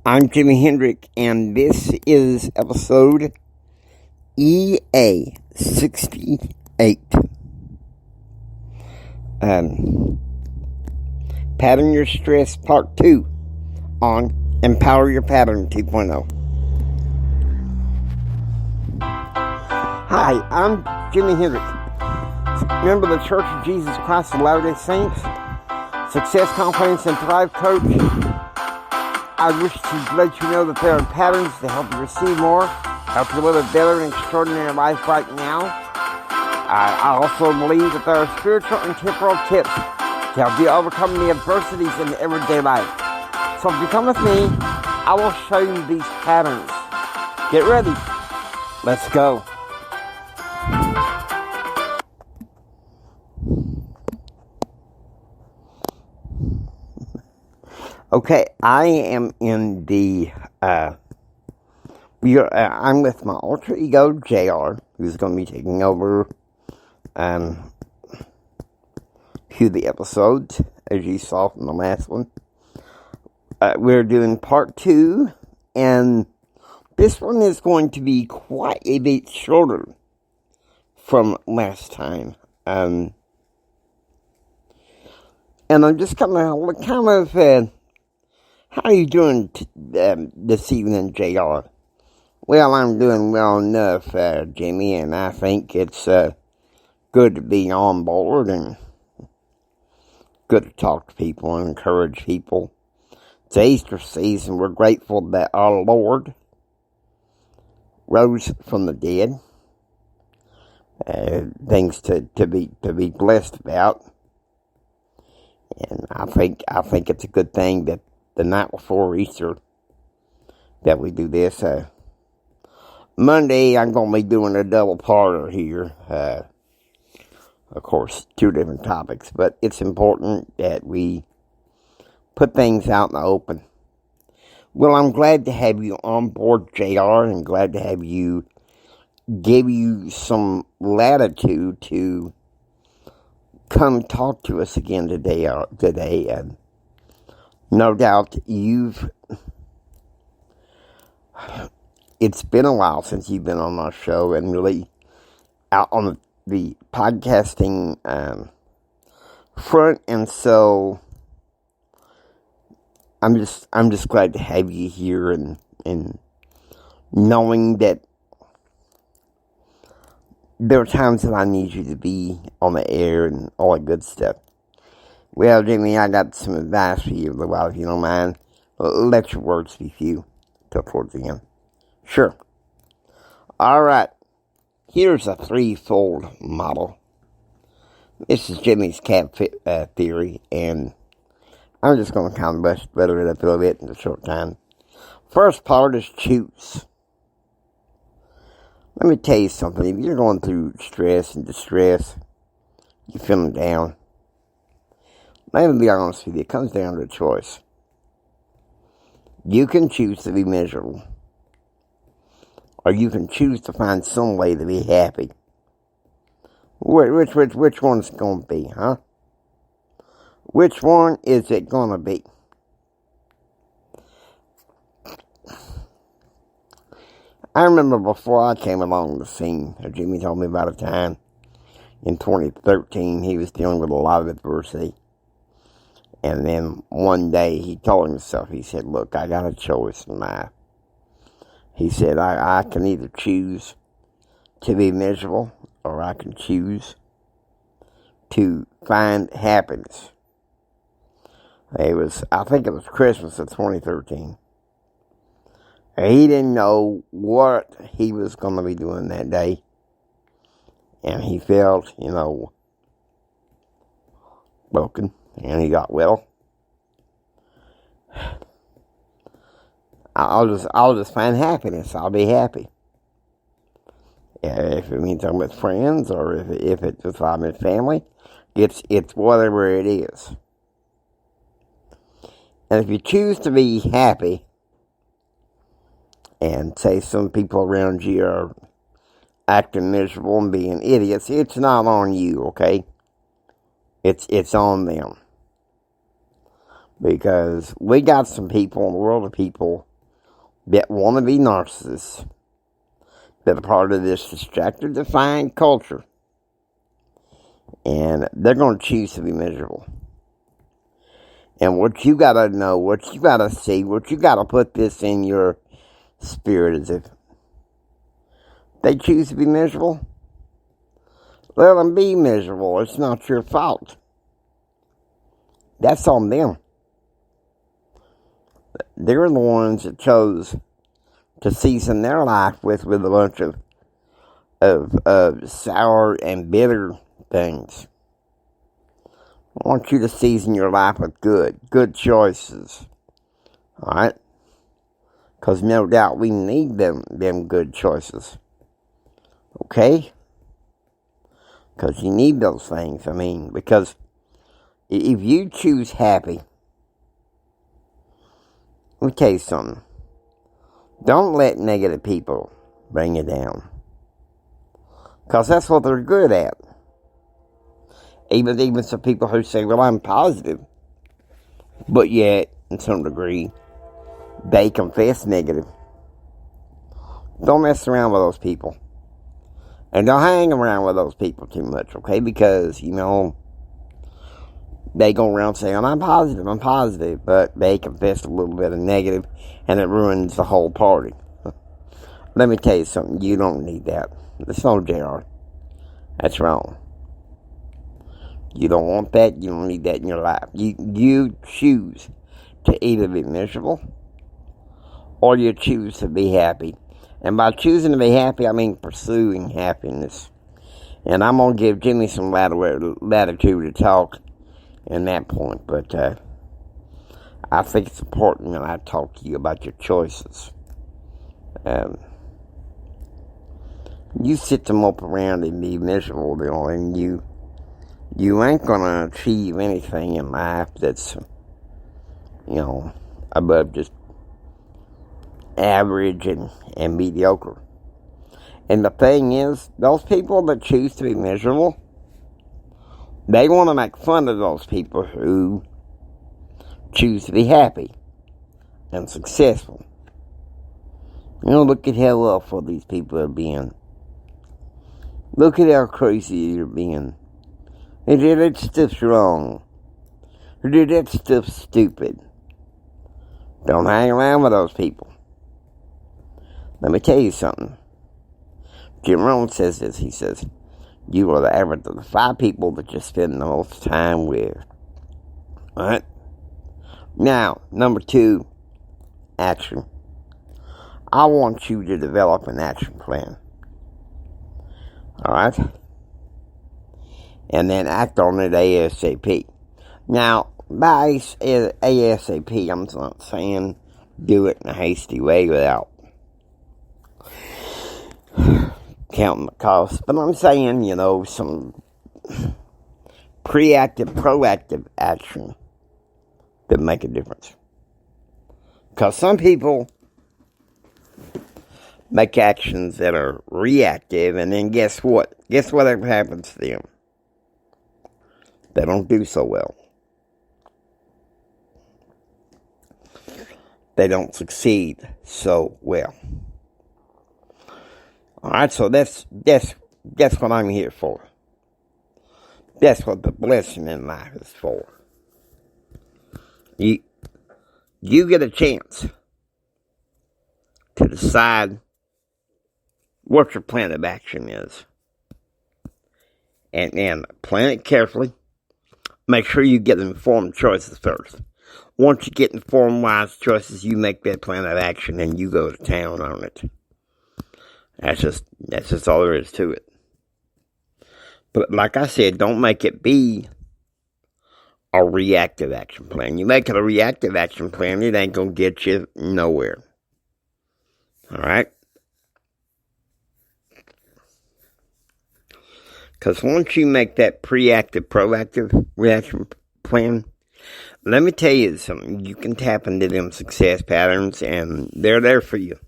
I'm Jimi Hendrick, and this is episode EA 68. Pattern Your Stress Part 2 on Empower Your Pattern 2.0. Hi, I'm Jimi Hendrick, member of the Church of Jesus Christ of Latter-day Saints, Success, Confidence, and Thrive Coach. I wish to let you know that there are patterns to help you receive more, help you live a better and extraordinary life right now. I also believe that there are spiritual and temporal tips to help you overcome the adversities in everyday life. So if you come with me, I will show you these patterns. Get ready. Let's go. Okay, I am in the, I'm with my alter ego, JR, who's going to be taking over, to the episodes, as you saw from the last one. We're doing part 2, and this one is going to be quite a bit shorter from last time. And I'm just kind of, how are you doing this evening, JR? Well, I'm doing well enough, Jimmy, and I think it's good to be on board and good to talk to people and encourage people. It's Easter season. We're grateful that our Lord rose from the dead. Things to be blessed about. And I think it's a good thing that the night before Easter that we do this. Monday, I'm going to be doing a double-parter here. Of course, 2 different topics, but it's important that we put things out in the open. Well, I'm glad to have you on board, JR, and glad to have you give you some latitude to come talk to us again today. No doubt it's been a while since you've been on our show and really out on the podcasting front, and so I'm just glad to have you here and knowing that there are times that I need you to be on the air and all that good stuff. Well, Jimmy, I got some advice for you, well, if you don't mind. Let your words be few till towards the end. Sure. All right. Here's a threefold model. This is Jimmy's cat theory, and I'm just going to kind of butter it up a little bit in a short time. First part is choose. Let me tell you something. If you're going through stress and distress, you're feeling down, let me be honest with you, it comes down to a choice. You can choose to be miserable, or you can choose to find some way to be happy. Which one's going to be, huh? Which one is it going to be? I remember before I came along the scene, Jimmy told me about a time in 2013 he was dealing with a lot of adversity. And then one day he told himself, he said, look, I got a choice in life. He said, I can either choose to be miserable or I can choose to find happiness. I think it was Christmas of 2013. He didn't know what he was going to be doing that day. And he felt, broken. And he got, well, I'll just find happiness. I'll be happy. If it means I'm with friends or if it's if I'm with family, it's whatever it is. And if you choose to be happy, and say some people around you are acting miserable and being idiots, it's not on you, okay? It's on them. Because we got some people in the world of people that want to be narcissists, that are part of this distracted, defiant culture. And they're going to choose to be miserable. And what you got to know, what you got to see, what you got to put this in your spirit is if they choose to be miserable, let them be miserable. It's not your fault. That's on them. They're the ones that chose to season their life with a bunch of sour and bitter things. I want you to season your life with good choices. Alright? Because no doubt we need them good choices. Okay? Because you need those things. Because if you choose happy, let me tell you something. Don't let negative people bring you down. Because that's what they're good at. Even some people who say, well, I'm positive. But yet, in some degree, they confess negative. Don't mess around with those people. And don't hang around with those people too much, okay? Because, they go around saying, I'm positive. But they confess a little bit of negative, and it ruins the whole party. Let me tell you something. You don't need that. It's no JR. That's wrong. You don't want that. You don't need that in your life. You choose to either be miserable or you choose to be happy. And by choosing to be happy, I mean pursuing happiness. And I'm going to give Jimmy some latitude to talk in that point. But I think it's important that I talk to you about your choices. You sit them up around and be miserable, and you ain't going to achieve anything in life that's, above just average and mediocre. And the thing is, those people that choose to be miserable, they want to make fun of those people who choose to be happy and successful. Look at how awful these people are being. Look at how crazy they're being. They did that stuff's wrong. They did that stuff's stupid. Don't hang around with those people. Let me tell you something. Jim Rohn says this. He says, you are the average of the 5 people that you spend the most time with. Alright? Now, number 2, action. I want you to develop an action plan. Alright? And then act on it ASAP. Now, by ASAP, I'm not saying do it in a hasty way without counting the cost. But I'm saying, some proactive action that make a difference. Because some people make actions that are reactive, and then guess what? Guess what happens to them? They don't do so well. They don't succeed so well. Alright, so that's what I'm here for. That's what the blessing in life is for. You get a chance to decide what your plan of action is. And plan it carefully. Make sure you get informed choices first. Once you get informed, wise choices, you make that plan of action and you go to town on it. That's just all there is to it. But like I said, don't make it be a reactive action plan. You make it a reactive action plan, it ain't gonna get you nowhere. Alright? Because once you make that proactive reaction plan, let me tell you something. You can tap into them success patterns, and they're there for you.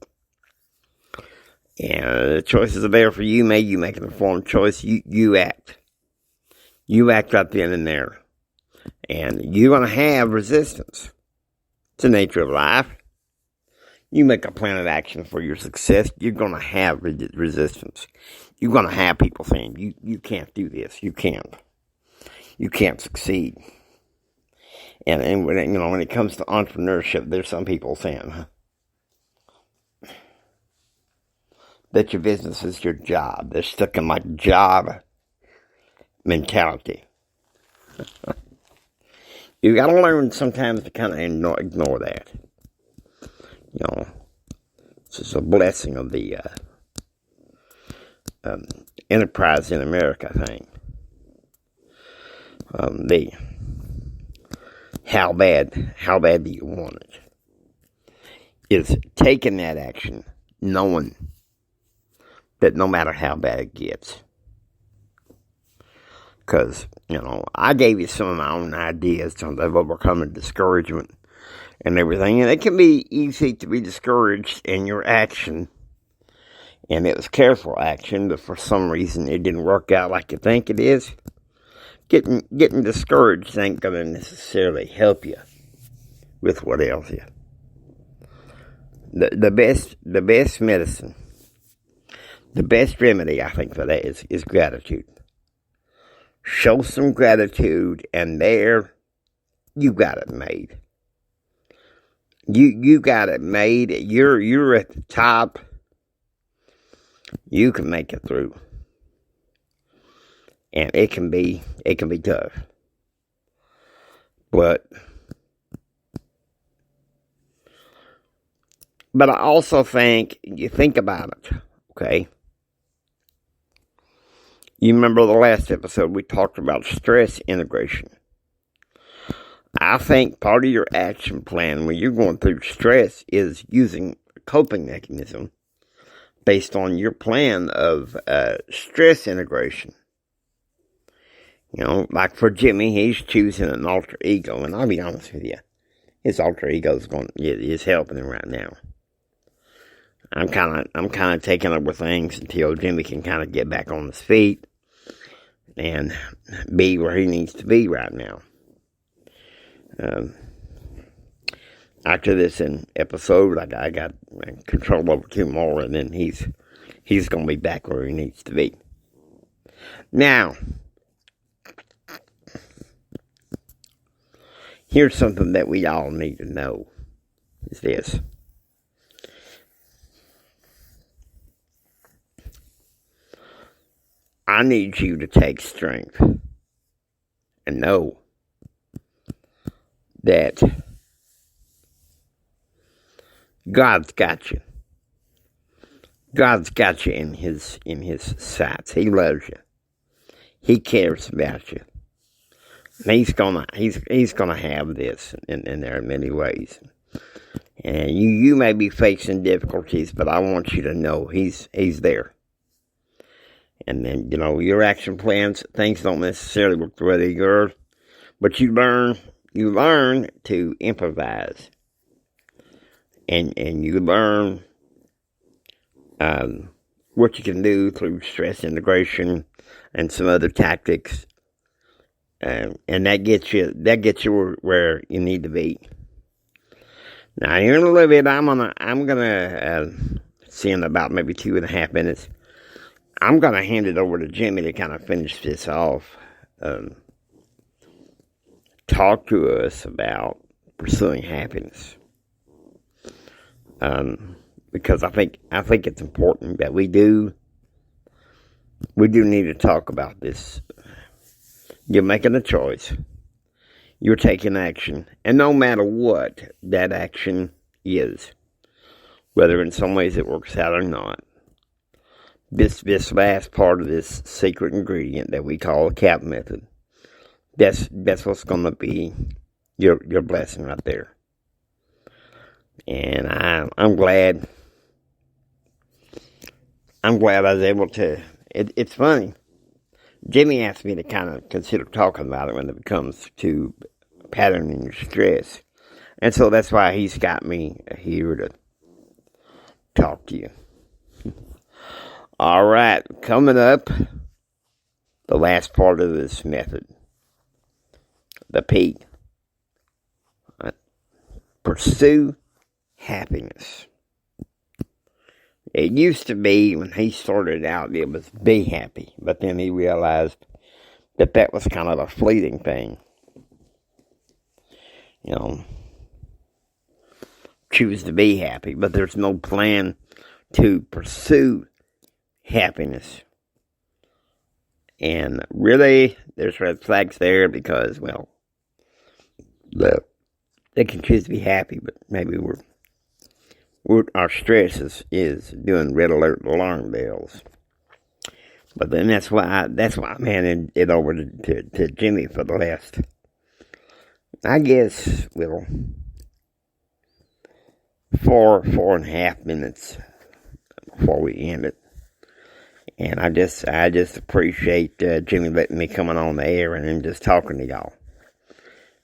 And the choices are there for you. You make an informed choice. You act. You act right then and there. And you're going to have resistance. It's the nature of life. You make a plan of action for your success, you're going to have resistance. You're going to have people saying, you can't do this. You can't. You can't succeed. And when when it comes to entrepreneurship, there's some people saying that your business is your job. They're stuck in like job mentality. You got to learn sometimes to kind of ignore that. It's just a blessing of the enterprise in America thing. The how bad do you want it? Is taking that action, knowing that no matter how bad it gets. Because, I gave you some of my own ideas of overcoming discouragement and everything. And it can be easy to be discouraged in your action. And it was careful action, but for some reason it didn't work out like you think it is. Getting discouraged ain't going to necessarily help you with what else you. The best medicine, the best remedy, I think, for that is gratitude. Show some gratitude, and there, you got it made. You got it made. You're at the top. You can make it through. And it can be tough. But I also think, you think about it, okay? You remember the last episode we talked about stress integration. I think part of your action plan when you're going through stress is using a coping mechanism based on your plan of stress integration. Like for Jimmy, he's choosing an alter ego, and I'll be honest with you, his alter ego is helping him right now. I'm kind of taking over things until Jimmy can kind of get back on his feet and be where he needs to be right now. After this episode, I got control over 2 more, and then he's going to be back where he needs to be. Now, here's something that we all need to know, is this. I need you to take strength and know that God's got you. God's got you in his sights. He loves you. He cares about you. And he's gonna have this in there in many ways. And you may be facing difficulties, but I want you to know he's there. And then, your action plans, things don't necessarily work the way they go, but you learn to improvise. And you learn what you can do through stress integration and some other tactics. And that gets you where you need to be. Now, here in a little bit, I'm gonna see in about maybe 2.5 minutes. I'm gonna hand it over to Jimmy to kind of finish this off. Talk to us about pursuing happiness. Because I think it's important that we do need to talk about this. You're making a choice. You're taking action. And no matter what that action is, whether in some ways it works out or not, this last part of this secret ingredient that we call the CAP method, that's what's going to be your blessing right there. And I'm glad I was able to. It's funny. Jimmy asked me to kind of consider talking about it when it comes to patterning your stress. And so that's why he's got me here to talk to you. All right, coming up, the last part of this method. The P. Pursue happiness. It used to be, when he started out, it was be happy. But then he realized that was kind of a fleeting thing. You know, choose to be happy, but there's no plan to pursue happiness. And really, there's red flags there because, well, they can choose to be happy, but maybe our stress is doing red alert alarm bells. But then that's why I'm handing it over to Jimmy for the last, I guess, well, 4.5 minutes before we end it. And I just appreciate Jimmy letting me come on the air and then just talking to y'all.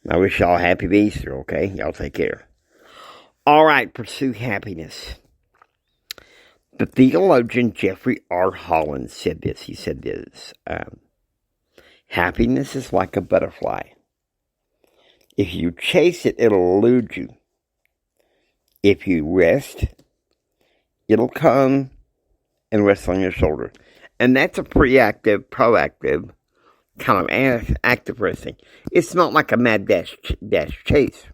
I wish y'all a happy Easter, okay? Y'all take care. All right, pursue happiness. The theologian Jeffrey R. Holland said this. He said this. Happiness is like a butterfly. If you chase it, it'll elude you. If you rest, it'll come and rest on your shoulder. And that's a proactive kind of active resting. It's not like a mad dash chase.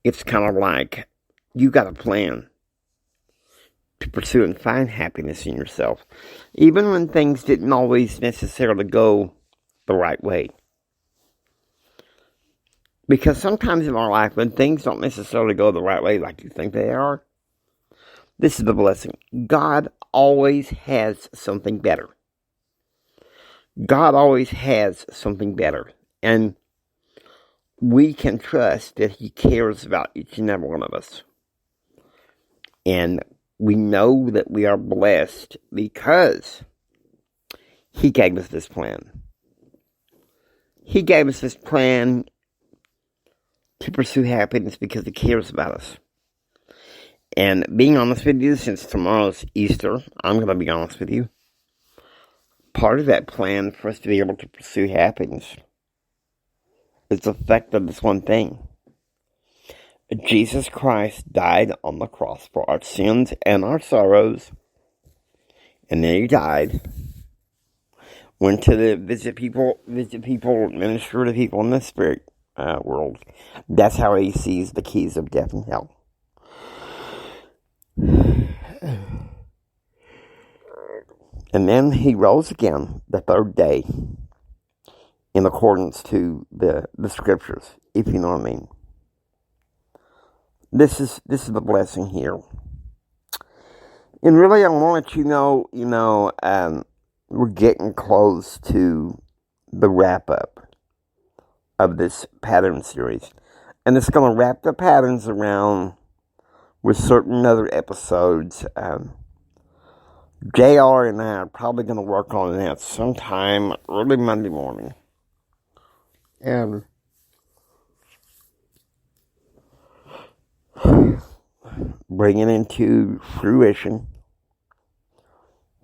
It's kind of like you got a plan to pursue and find happiness in yourself, even when things didn't always necessarily go the right way. Because sometimes in our life, when things don't necessarily go the right way like you think they are, this is the blessing. God always has something better. God always has something better. And we can trust that He cares about each and every one of us. And we know that we are blessed because He gave us this plan. He gave us this plan to pursue happiness because He cares about us. And being honest with you, since tomorrow's Easter, I'm going to be honest with you. Part of that plan for us to be able to pursue happiness is the fact of this one thing. Jesus Christ died on the cross for our sins and our sorrows. And then He died. Went to visit people, minister to people in the spirit world. That's how He sees the keys of death and hell. And then He rose again the third day in accordance to the scriptures, if you know what I mean. This is the blessing here. And really, I want to let you know, we're getting close to the wrap-up of this pattern series. And it's going to wrap the patterns around with certain other episodes. JR and I are probably going to work on that sometime early Monday morning. And bring it into fruition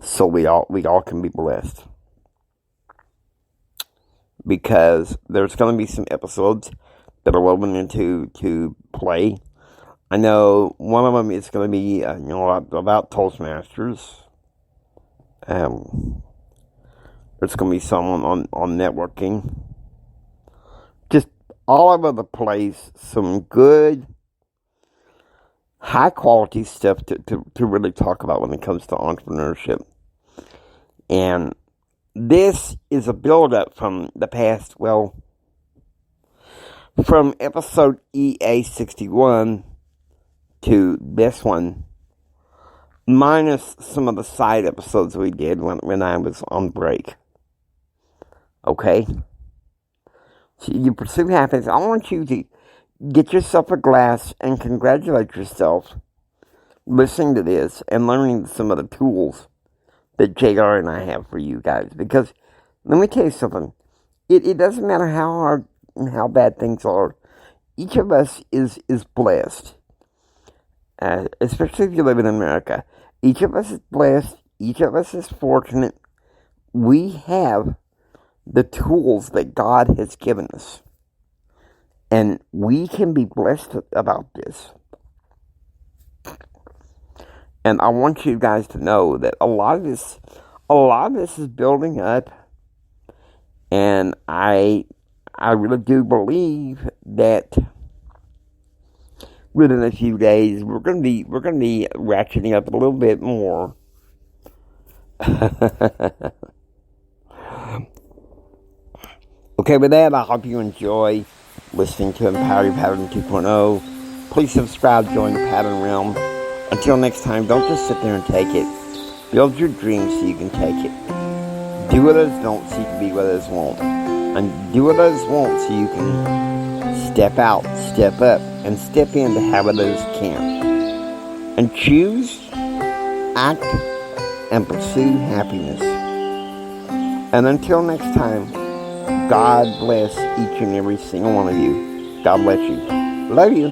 so we all can be blessed. Because there's going to be some episodes that are woven into play. I know one of them is going to be about Toastmasters. There's going to be some on networking. Just all over the place, some good, high quality stuff to really talk about when it comes to entrepreneurship. And this is a build up from the past, from episode EA61 to this one, minus some of the side episodes we did when I was on break. Okay? So you pursue happiness. I want you to get yourself a glass and congratulate yourself listening to this and learning some of the tools that JR and I have for you guys. Because, let me tell you something. It doesn't matter how hard and how bad things are. Each of us is blessed. Especially if you live in America. Each of us is blessed. Each of us is fortunate. We have the tools that God has given us. And we can be blessed about this. And I want you guys to know that a lot of this is building up, and I really do believe that within a few days we're gonna be ratcheting up a little bit more. Okay, with that, I hope you enjoy listening to Empower Your Pattern 2.0. Please subscribe, join the Pattern Realm. Until next time, don't just sit there and take it. Build your dreams so you can take it. Do what others don't so you can be what others won't. And do what others won't so you can step out, step up, and step into how others can. And choose, act, and pursue happiness. And until next time, God bless each and every single one of you. God bless you. Love you.